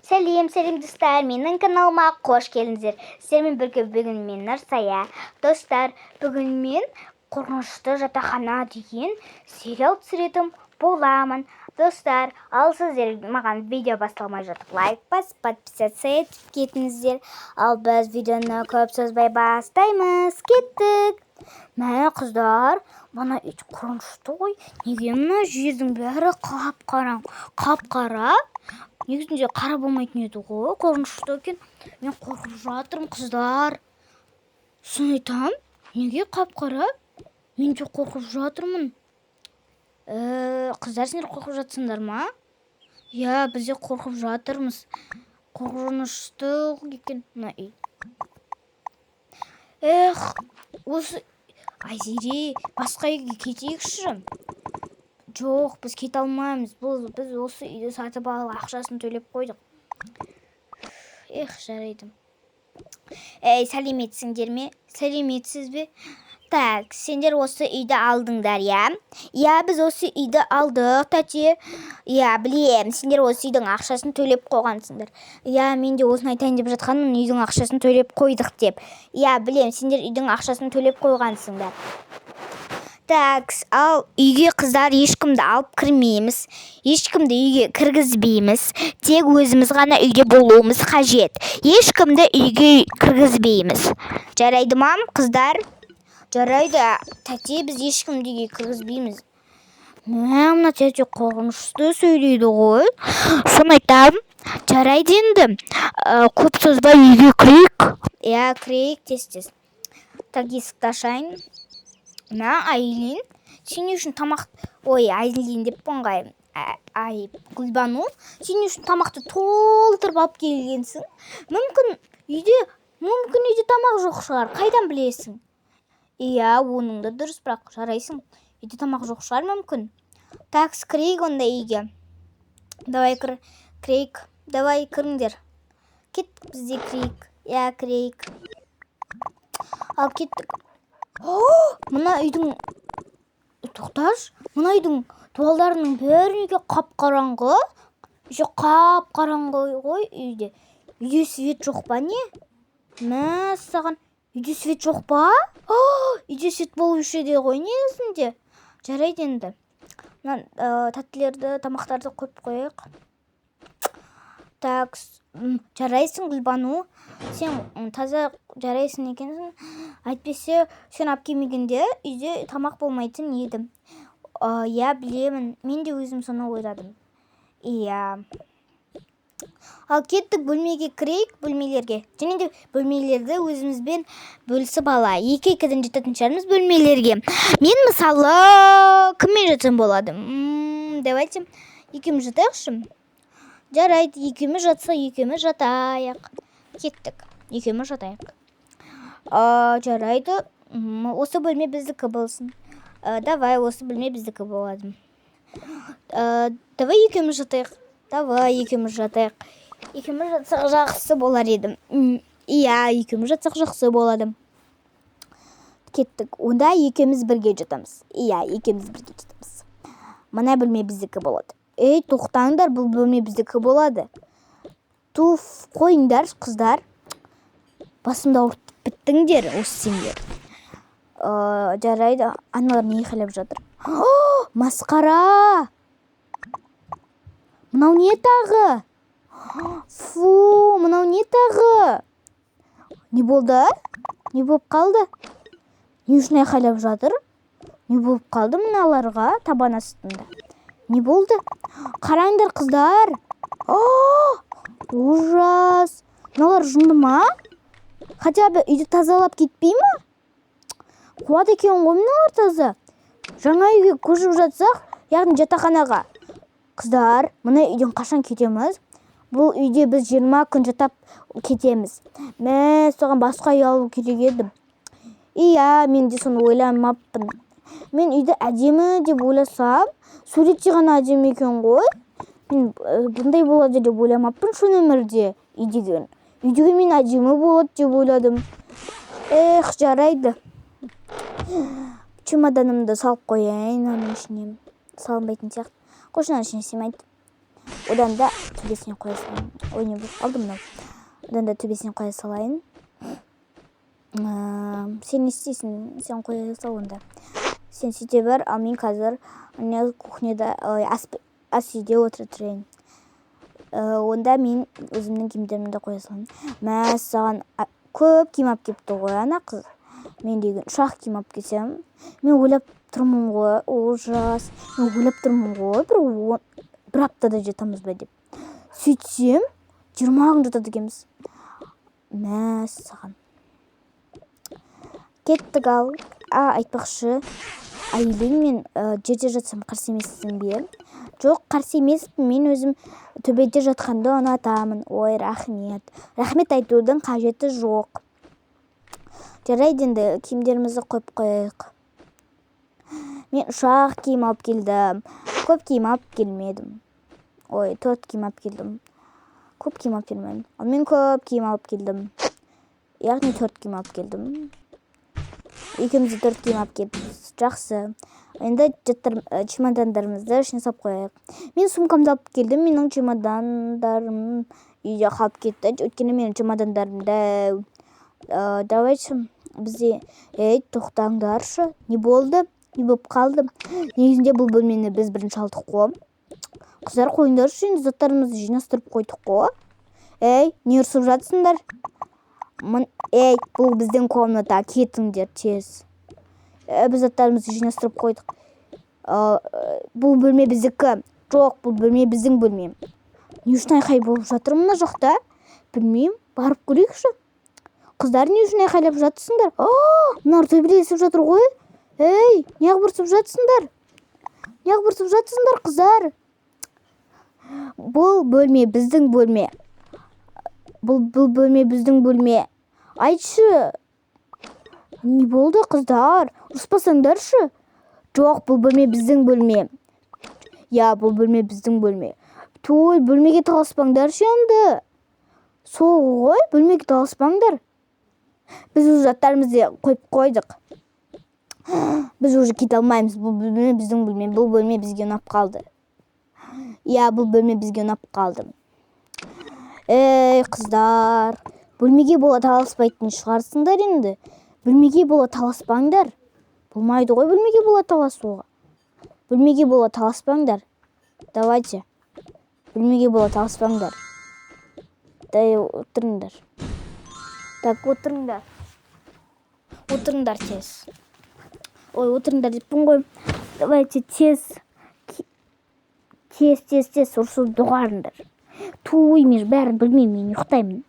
Сәлем достар, менің каналыма қош келдіңіздер. Сіздермен бірге бүгін мен Нұрсая. Достар, бүгін мен қорқынышты жатақхана деген сериал түсіретін боламын. Достар, ал сіздер маған видео басталмай жатып лайк басып, подписаться етіп кетіңіздер. Ал біз видеоны көп созбай бастаймыз. Кеттік. Мә қыздар, мына ит қорқынышты ғой. Неге мына жердің бәрі қап-қара? Негізінде қара болмайтын еді ғой, қорқынышты екен. Мен қорқып жатырмын, қыздар. Соны айтам, неге қап-қара? Мен де қорқып жатырмын. Қыздар, сендер қорқып жатсыңдар ма? Я, біз де қорқып жатырмыз. Қорқынышты екен. Осы Айзере, басқа үйге кетейікші. Жоқ, біз кете алмаймыз. Біз осы үйді сатып алып ақшасын төлеп қойдық. Жарайды. Сәлеметсіңдер ме? Сәлеметсіз бе? Так, сендер осы үйді алдыңдар, я? Я, біз осы үйді алдық, тәте. Я, білем, сендер осы үйдің ақшасын төлеп қойғансыңдар. Я, мен де осыны айтайын деп жатқанмын, үйдің ақшасын төлеп қойдық деп. Я, білем, сендер үйдің ақшасын төлеп қойғансыңдар. Так, ал үйге қыздар ешкімді алып кірмейміз, ешкімді үйге кіргізбейміз, тек өзіміз ғана үйде болуымыз қажет. Ешкімді үйге кіргізбейміз. Жарайды ма, қыздар? Жарайды, тәте, біз ешкімді үйге кіргізбейміз. Мына тәте қорқынышты сөйлейді ғой. Соны айтам, жарайды енді. Көп созбай үйге кірейік. Я, кірейік тез-тез. Так, есікті ашайын. Айлин, сен үшін тамақ... Айлин деп қойғай. Гүлбану, сен үшін тамақты толтырып алып келгенсің. Мүмкін үйде тамақ жоқ шығар. Қайдан білесің? Иә, оның да дұрыс, бірақ жарайсың. Үйде тамақ жоқ шығар мүмкін. Так, кірейік онда үйге. Давай кірейік. Давай кіріңдер. Кеттік бізде кірейік. Я, кірейік. Ал кеттік. Мына үйдің... Тоқташ, мына үйдің дуалдарының бәрінеге қап-қараңғы. Еще қап-қараңғы ғой үйде. Үйде свет жоқ па не? Мә, саған үйде свет жоқ па? Үйде свет болушы еді ғой негізінде. Жарайды енді. Тәттілерді, тамақтарды қойып қояйық. Так, жарайсың Гүлбану. Сен таза жарайсың екенсің. Әйтпесе, сен алып келмегенде үйде тамақ болмайтын едім. Я, білемін. Мен де өзім соны ойладым. Иә. Ал кеттік бөлмеге кірейік, бөлмелерге. Және де бөлмелерді өзімізбен бөлісіп ала. Екі-екіден жететін шығармыз бөлмелерге. Мен мысалы кіммен жатсам болады? Давайте екеуміз жатайықшы. Жарайды, екеуміз жатса, екеуміз жатайық. Кеттік, екеуміз жатайық. Жарайды, осы бөлме біздікі болсын. Давай, осы бөлме біздікі болады. Давай екеуміз жатайық. Давай, екеуміз жатайық. Екеуміз жатсақ жақсы болар еді. Иә, екеуміз жатсақ жақсы болады. Кеттік, онда екеуміз бірге жатамыз. Иә, екеуміз бірге жатамыз. Мына бөлме біздікі болады. Тоқтаңдар, бұл бөлме біздікі болады. Туф, қойыңдар, қыздар. Басымда ауыртып біттіңдер, осы сендер. Жарайды, аналар не қалап жатыр? Масқара! Мынау не тағы? Фу, мынау не тағы? Не болды? Не болып қалды? Не үшін айқайлап жатыр? Не болып қалды мыналарға табан астында? Не болды? Қараңдар, қыздар. Ужас. Мыналар жынды ма? Хотя бы үйді тазалап кетпей ма? Қуат екен ғой мыналар таза. Жаңа үйге көшіп жатсақ, яғни жатақханаға. Қыздар, мына үйден қашан кетеміз? Бұл үйде біз 20 күн жатап кетеміз. Соған басқа үй алу керек едім. Иә, мен де соны ойламаппын. Мен үйді әдемі деп ойласам, суретте ғана әдемі екен ғой. Мен бұндай болады деп ойламаппын шын өмірде үйдеген. Үйдеген мен әдемі болады деп ойладым. Жарайды. Чемоданымды салып қояйын, оның ішіне. Салынбайтын сияқты. Қошынан ішіне семейді. Одан да төбесіне қоя салайын. Ой, не болып қалды мынау. Одан да төбесіне қоя салайын. Сен не істейсің? Сен қоя сал онда. Сен сөйте бер, ал мен қазір кухняда, ас үйде отыра тұрайын. Онда мен өзімнің киімдерімді қоя салайын. Мә, саған көп киім алып келіпті ғой ана қыз. Мен деген ұшақ киім алып келсем, мен ойлап тұрмын ғой, ужас. Мен ойлап тұрмын ғой, бір аптада жатамыз ба деп. Сөйтсем, 20 күн жатады екенбіз. Мә, саған. Кеттік ал. Айтпақшы, Айлин, мен жерде жатсам қарсы емессің бе? Жоқ, қарсы емеспін. Мен өзім төбеде жатқанды ұнатамын. Ой, рахмет. Рахмет айтудың қажеті жоқ. Жарайды, енді киімдерімізді қойып қояйық. Мен ұшақ киім алып келдім. Көп киім алып келмедім. Ой, 4 киім алып келдім. Көп киім алып келмедім. Ал мен көп киім алып келдім. Яғни 4 киім алып келдім. Екеумізде 4 киім алып келіппіз. Жақсы. Енді чемодандарымызды ішіне салып қояйық. Мен сумкамды алып келдім. Менің чемодандарым үйде қалып кетті. Өйткені менің чемодандарымда. Давайте бізде, тоқтаңдаршы. Не болды? Не болып қалды? Негізінде бұл бөлмені біз бірінші алдық қой. Қыздар, қойыңдаршы, енді заттарымызды жинастырып қойдық қой. Не ұрсып жатсыңдар? Бұл біздің комната, кетіңдер тез. Біз заттарымызды жинастырып қойдық. Бұл бөлме біздікі. Жоқ, бұл бөлме біздің бөлме. Не үшін айқай болып жатыр мына жақта? Білмеймін, барып көрейікші. Қыздар, не үшін айқайлап жатсыңдар? Мынар төбелесіп жатыр ғой. Неғып ұрсып жатсыңдар? Неғып ұрсып жатсыңдар, қыздар? Бұл бөлме біздің бөлме. Бұл бөлме біздің бөлме. Айтшы. Не болды, қыздар? Ұрыспасаңдаршы. Жоқ, бұл бөлме біздің бөлме. Бұл бөлме біздің бөлме. Той, бөлмеге таласпаңдаршы енді. Сол ғой, бөлмеге таласпаңдар. Біз уже заттарымызды қойып қойдық. Біз уже кете алмаймыз. Бұл бөлме біздің бөлме. Бұл бөлме бізге ұнап қалды. Бұл бөлме бізге ұнап қалды. Қыздар, бөлмеге бола таласпайтын шығарсыңдар енді. Бөлмеге бола таласпаңдар. Болмайды ғой бөлмеге бола таласуға. Бөлмеге бола таласпаңдар. Давайте. Бөлмеге бола таласпаңдар. Отырыңдар. Так, отырыңдар. Отырыңдар тез. Ой, отырыңдар деппін ғой. Давайте тез. Тез ұрсып доғарыңдар. Мен бәрін білмеймін, мен ұйықтаймын.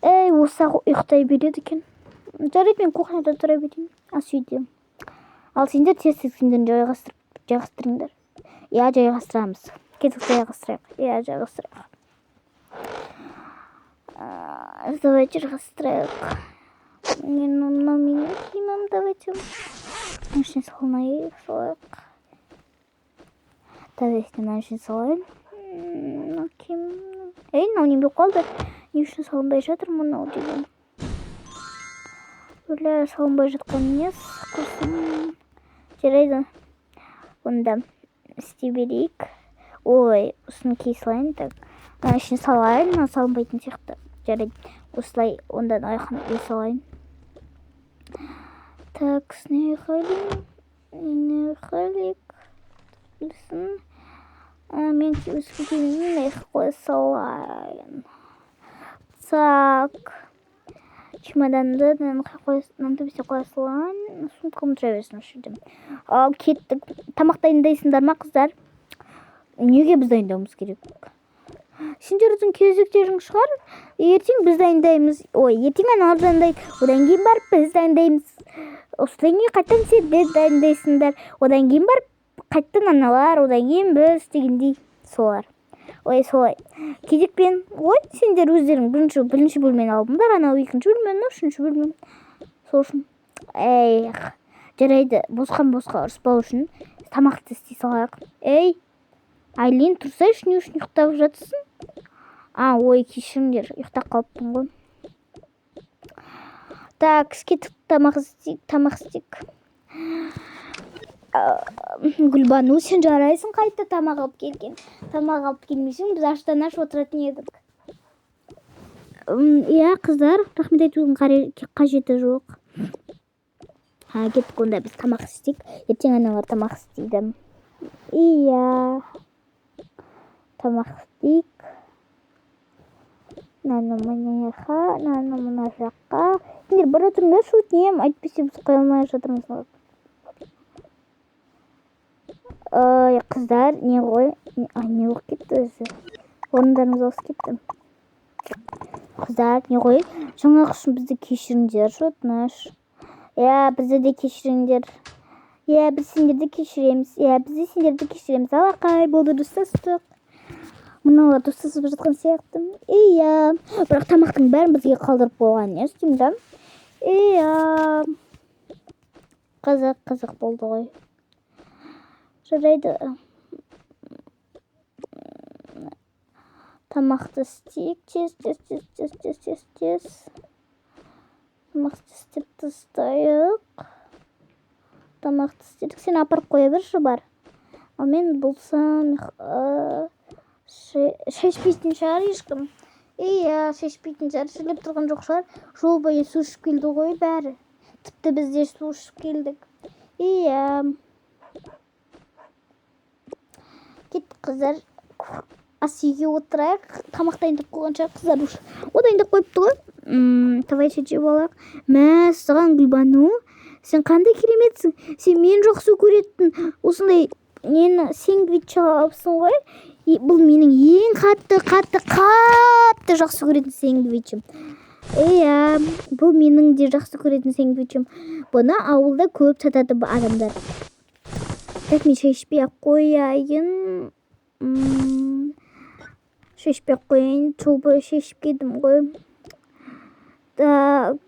Осы ұйықтай береді екен. Жарайды, мен кухняда тұра берейін. Ас үйде. Ал сендер тез сендерін жайғастырыңдар. Жайғастырамыз. Кетіп жайғастырайық. Жайғастырайық. Давайте жайғастырайық. Менің киімім, давайте. Мен үшін салайық. Давайте мен үшін салайын. Мынау не болып қалды? Не үшін салынбай жатыр мынау деген? Бөлі салынбай жатқан нес. Құрсын. Жарайды. Онда істей берейік. Ой, осыны кей салайын. Мына үшін салайын. Мына салынбайтын сияқты. Жарайды. Осылай ондан айқын үй салайын. Так, сіне қалик. Білсін. Мен өзгі кемені қой салайын. Так. Чемоданды төбесіне қоя салайын. Сумкамды тұра берсін үшірдім. Кеттік. Тамақ дайындайсыңдар ма, қыздар? Неге біз дайындауымыз керек? Сендердің кезектерің шығар? Ертең біз дайындаймыз. Ертең аналар дайындайды. Одан кейін барып біз дайындаймыз. Осыдан кейін қайттан сендер дайындайсыңдар. Одан кейін барып қайттан аналар, одан кейін біз дегендей солар. Солай. Кезекпен, сендер өздерің бірінші бөлмені алдыңдар, анау екінші бөлмені, үшінші бөлмені. Сол үшін. Жарайды, босқа ұрыспау үшін тамақты істей салайық. Айлин, тұрсайшы, не үшін ұйықтап жатсың? Кешіріңдер, ұйықтап қалыппын ғой. Так, кеттік тамақ істейік. Гүлбану, сен жарайсың қайта тамақ алып келген. Тамақ алып келмесең, біз аштан аш отыратын едік. Иә, қыздар, рахмет айтудың қажеті жоқ. Кеттік, онда біз тамақ істейік. Ертең аналар тамақ істейді. Иә, тамақ істейік. Наны мына жаққа. Сендер бара тұрыңдаршы, өтінем, айтпесе біз қоя алмай жатырмыз. Қыздар, не ғой? Не болып кетті өзі? Орындарымыз ауысып кетті. Қыздар, не ғой? Жаңағы үшін бізді кешіріңдер, өтініш. Иә, бізді де кешіріңдер. Иә, біз сендерді кешіреміз. Алақай, болды, достастық. Мыналар достасып жатқан сияқты. Иә, бірақ тамақтың бәрін бізге қалдырып қойған. Не істеймін да? Иә, қызық болды ғой. Жарайды. Тамақты істейік. Тез. Тамақты істеп тастайық. Тамақты істедік. Сен апарып қоя берші бар. Ал мен болсам шешпейтін шығар ешкім. Иә, шешпейтін шығар. Шөлеп тұрған жоқ шығар. Жол бойы су ішіп келді ғой бәрі. Тіпті біз де су ішіп келдік. Иә. Кеттік, қыздар. Ас үйге отырайық. Тамақ дайындап қойғанша қыздар уж. О, дайындап қойыпты ғой. Давай жеп алайық. Саған Гүлбану, сен қандай кереметсің? Сен мен жақсы көретін осындай нені сэндвич алыпсың ғой. Бұл менің ең қатты жақсы көретін сэндвичім. Иә, бұл менің де жақсы көретін сэндвичім. Бұны ауылда көп сатады адамдар. Так, мен шешпей қояйын. Жол бойы шешіп келдім ғой. Так,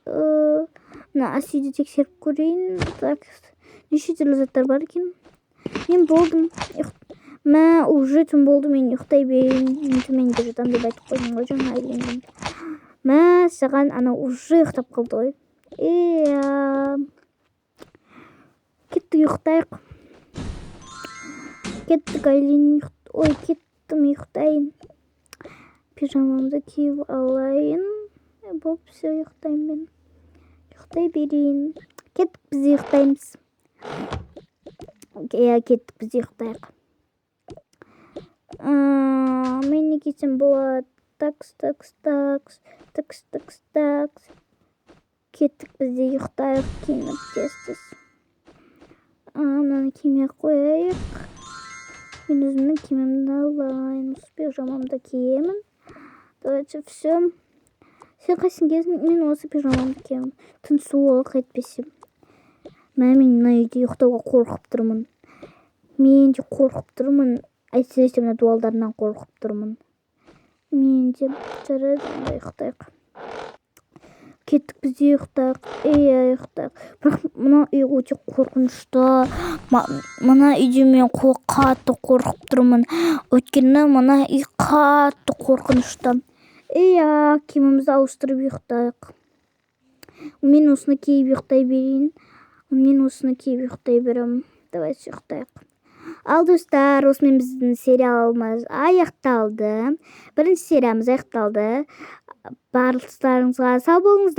ас үйді тексеріп көрейін. Так, неше түрлі заттар бар екен. Мен болдым. Уже түн болды, мен ұйықтай берейін. Мен төменде жатам деп айтып қойдым ғой, жаңа айленген. Саған ана уже ұйықтап қалды ғой. Иә. Кеттік ұйықтайық. Кеттік айленген. Ой, кеттім ұйықтайын. Пижамамды киіп алайын. Болып все ұйықтайын мен. Ұйықтай берейін. Кеттік, біз ұйықтаймыз. Иә, кеттік, біз ұйықтайық. Мен не кетсем болады? Такс. Кеттік, біз де ұйықтайық. Киініп тез. Мынаны киме қояйық. Мен өзімнің киімімді алайын. Пижамамды киемін. Давайте все. Сен қайсың кезін? Мен осы пижамамды киемін. Түн суық етпесем. Мен мына үйде ұйықтауға қорқып тұрмын. Мен де қорқып тұрмын. Әйтсе мына дуалдарынан қорқып тұрмын. Мен де жарайды, ұйықтайық. Кеттік, біз де ұйықтайық. Иә, ұйықтайық. Бірақ мына үй өте қорқынышты. Мына үйде мен қатты қорқып тұрмын. Өйткені мына үй қатты қорқынышты. Иә, киімімізді ауыстырып ұйықтайық. Мен осыны киіп ұйықтай берем. Давай ұйықтайық. Ал достар, осымен біздің сериалымыз аяқталды. Бірінші сериямыз аяқталды. Барлықтарыңызға сау болыңыздар.